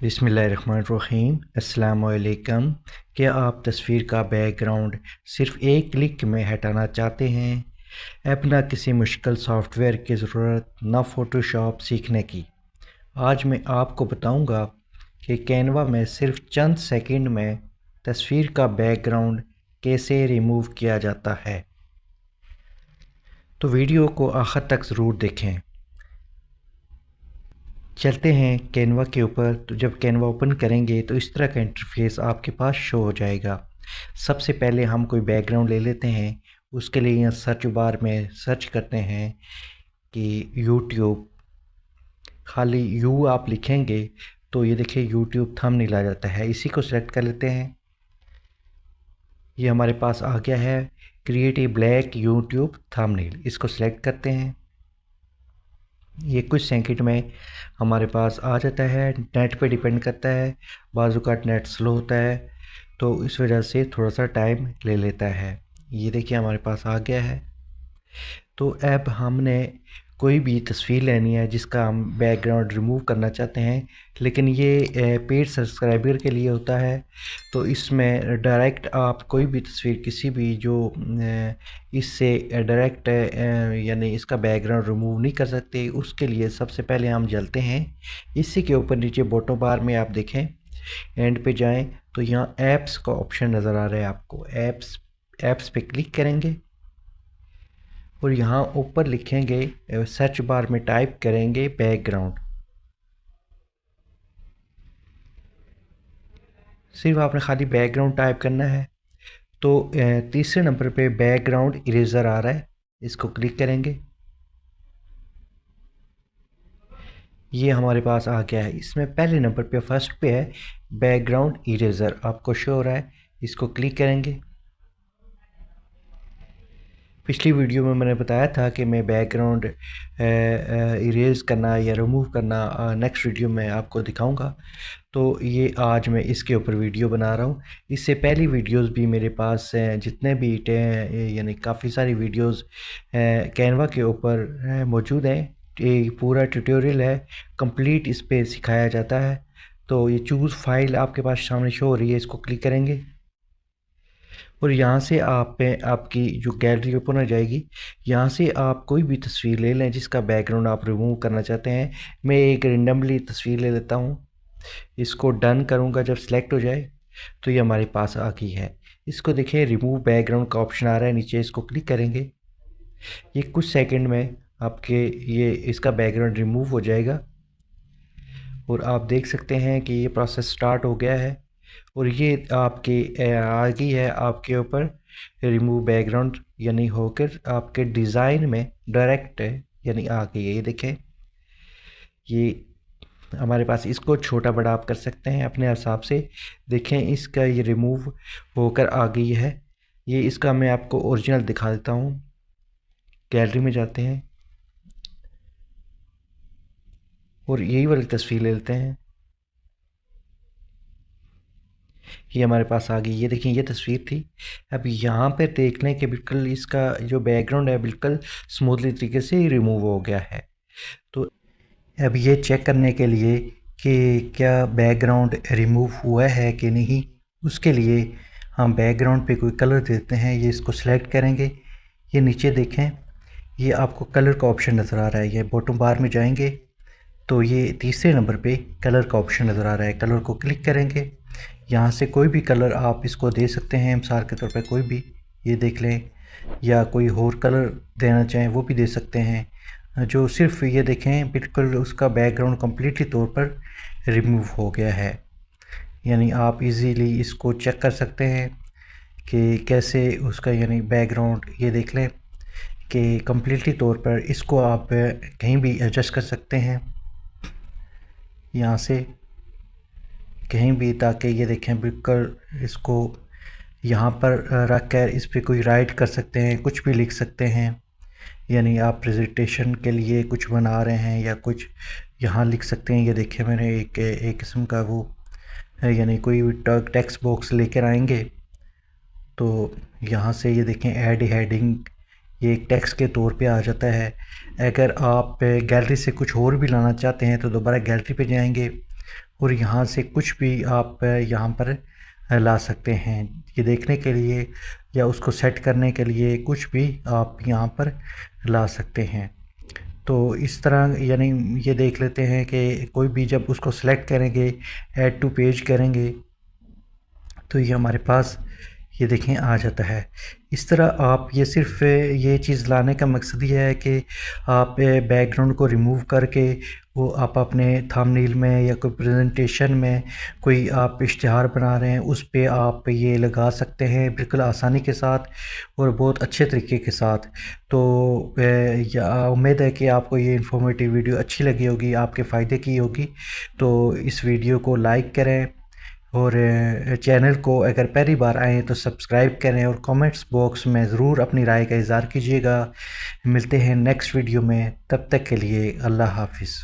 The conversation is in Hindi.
बिस्मिल्लाहिर्रहमानिर्रहीम। अस्सलाम वालेकुम। क्या आप तस्वीर का बैकग्राउंड सिर्फ़ एक क्लिक में हटाना चाहते हैं? अब ना किसी मुश्किल सॉफ्टवेयर की ज़रूरत, ना फ़ोटोशॉप सीखने की। आज मैं आपको बताऊंगा कि कैनवा में सिर्फ चंद सेकंड में तस्वीर का बैकग्राउंड कैसे रिमूव किया जाता है। तो वीडियो को आखिर तक ज़रूर देखें। चलते हैं कैनवा के ऊपर। तो जब कैनवा ओपन करेंगे तो इस तरह का इंटरफेस आपके पास शो हो जाएगा। सबसे पहले हम कोई बैकग्राउंड ले लेते हैं। उसके लिए यहाँ सर्च बार में सर्च करते हैं कि यूट्यूब, खाली यू आप लिखेंगे तो ये देखिए यूट्यूब थंबनेल आ जाता है। इसी को सिलेक्ट कर लेते हैं। ये हमारे पास आ गया है, create a black YouTube thumbnail. इसको सिलेक्ट करते हैं। ये कुछ सेकंड में हमारे पास आ जाता है। नेट पे डिपेंड करता है, बाज़ू का नेट स्लो होता है तो इस वजह से थोड़ा सा टाइम ले लेता है। ये देखिए हमारे पास आ गया है। तो अब हमने कोई भी तस्वीर लेनी है जिसका हम बैकग्राउंड रिमूव करना चाहते हैं, लेकिन ये पेड सब्सक्राइबर के लिए होता है। तो इसमें डायरेक्ट आप कोई भी तस्वीर किसी भी जो इससे डायरेक्ट यानी इसका बैकग्राउंड रिमूव नहीं कर सकते, उसके लिए सबसे पहले हम चलते हैं इसी के ऊपर नीचे बॉटम बार में आप देखें, एंड पे जाएं तो यहाँ ऐप्स का ऑप्शन नज़र आ रहा है आपको। ऐप्स पे क्लिक करेंगे और यहाँ ऊपर लिखेंगे, सर्च बार में टाइप करेंगे बैकग्राउंड। सिर्फ आपने खाली बैकग्राउंड टाइप करना है। तो तीसरे नंबर पे बैकग्राउंड इरेज़र आ रहा है, इसको क्लिक करेंगे। ये हमारे पास आ गया है। इसमें पहले नंबर पे फर्स्ट पे है बैकग्राउंड इरेज़र, आपको शो हो रहा है। इसको क्लिक करेंगे। पिछली वीडियो में मैंने बताया था कि मैं बैकग्राउंड इरेज़ करना या रिमूव करना नेक्स्ट वीडियो में आपको दिखाऊंगा। तो ये आज मैं इसके ऊपर वीडियो बना रहा हूँ। इससे पहली वीडियोस भी मेरे पास जितने भी यानी काफ़ी सारी वीडियोस कैनवा के ऊपर मौजूद हैं। ये पूरा ट्यूटोरियल है, कंप्लीट इस पे सिखाया जाता है। तो ये चूज़ फाइल आपके पास सामने शो हो रही है, इसको क्लिक करेंगे और यहाँ से आप पे आपकी जो गैलरी ओपन हो जाएगी। यहाँ से आप कोई भी तस्वीर ले लें जिसका बैकग्राउंड आप रिमूव करना चाहते हैं। मैं एक रेंडमली तस्वीर ले लेता हूँ, इसको डन करूँगा। जब सिलेक्ट हो जाए तो ये हमारे पास आ गई है। इसको देखिए रिमूव बैकग्राउंड का ऑप्शन आ रहा है नीचे, इसको क्लिक करेंगे। ये कुछ सेकंड में आपके ये इसका बैकग्राउंड रिमूव हो जाएगा और आप देख सकते हैं कि ये प्रोसेस स्टार्ट हो गया है और ये आपके आ गई है आपके ऊपर रिमूव बैकग्राउंड, यानी होकर आपके डिज़ाइन में डायरेक्ट यानी आ गई है। ये देखें, ये हमारे पास, इसको छोटा बड़ा आप कर सकते हैं अपने हिसाब से। देखें इसका ये रिमूव होकर आ गई है। ये इसका मैं आपको ओरिजिनल दिखा देता हूँ। गैलरी में जाते हैं और यही वाली तस्वीर ले लेते हैं। ये हमारे पास आ गई। ये देखिए ये तस्वीर थी। अब यहाँ पे देख लें कि बिल्कुल इसका जो बैकग्राउंड है बिल्कुल स्मूथली तरीके से रिमूव हो गया है। तो अब ये चेक करने के लिए कि क्या बैकग्राउंड रिमूव हुआ है कि नहीं, उसके लिए हम बैकग्राउंड पे कोई कलर देते हैं। ये इसको सिलेक्ट करेंगे। ये नीचे देखें, ये आपको कलर का ऑप्शन नज़र आ रहा है। ये बॉटम बार में जाएंगे तो ये तीसरे नंबर पे कलर का ऑप्शन नज़र आ रहा है। कलर को क्लिक करेंगे। यहाँ से कोई भी कलर आप इसको दे सकते हैं, मिसाल के तौर पे कोई भी, ये देख लें, या कोई और कलर देना चाहें वो भी दे सकते हैं। जो सिर्फ ये देखें बिल्कुल उसका बैकग्राउंड कम्प्लीटली तौर पर रिमूव हो गया है। यानी आप इजीली इसको चेक कर सकते हैं कि कैसे उसका यानी बैकग्राउंड, ये देख लें कि कम्प्लीटली तौर पर इसको आप कहीं भी एडजस्ट कर सकते हैं यहाँ से कहीं भी, ताकि ये देखें बिल्कुल इसको यहाँ पर रख कर इस पर कोई राइट कर सकते हैं, कुछ भी लिख सकते हैं। यानी आप प्रेजेंटेशन के लिए कुछ बना रहे हैं या कुछ यहाँ लिख सकते हैं। ये देखें मैंने एक किस्म का वो यानी कोई टेक्स्ट बॉक्स लेकर आएंगे तो यहाँ से ये देखें ऐड हेडिंग, ये एक टेक्स्ट के तौर पे आ जाता है। अगर आप गैलरी से कुछ और भी लाना चाहते हैं तो दोबारा गैलरी पे जाएंगे और यहाँ से कुछ भी आप यहाँ पर ला सकते हैं। ये देखने के लिए या उसको सेट करने के लिए कुछ भी आप यहाँ पर ला सकते हैं। तो इस तरह यानी ये देख लेते हैं कि कोई भी जब उसको सेलेक्ट करेंगे, ऐड टू पेज करेंगे, तो ये हमारे पास ये देखें आ जाता है। इस तरह आप ये सिर्फ़ ये चीज़ लाने का मकसद ये है कि आप बैकग्राउंड को रिमूव करके वो आप अपने थंबनेल में या कोई प्रेजेंटेशन में कोई आप इश्तिहार बना रहे हैं उस पे आप ये लगा सकते हैं बिल्कुल आसानी के साथ और बहुत अच्छे तरीके के साथ। तो या उम्मीद है कि आपको ये इन्फॉर्मेटिव वीडियो अच्छी लगी होगी, आपके फ़ायदे की होगी। तो इस वीडियो को लाइक करें और चैनल को अगर पहली बार आएँ तो सब्सक्राइब करें और कमेंट्स बॉक्स में ज़रूर अपनी राय का इज़हार कीजिएगा। मिलते हैं नेक्स्ट वीडियो में, तब तक के लिए अल्लाह हाफ़िज़।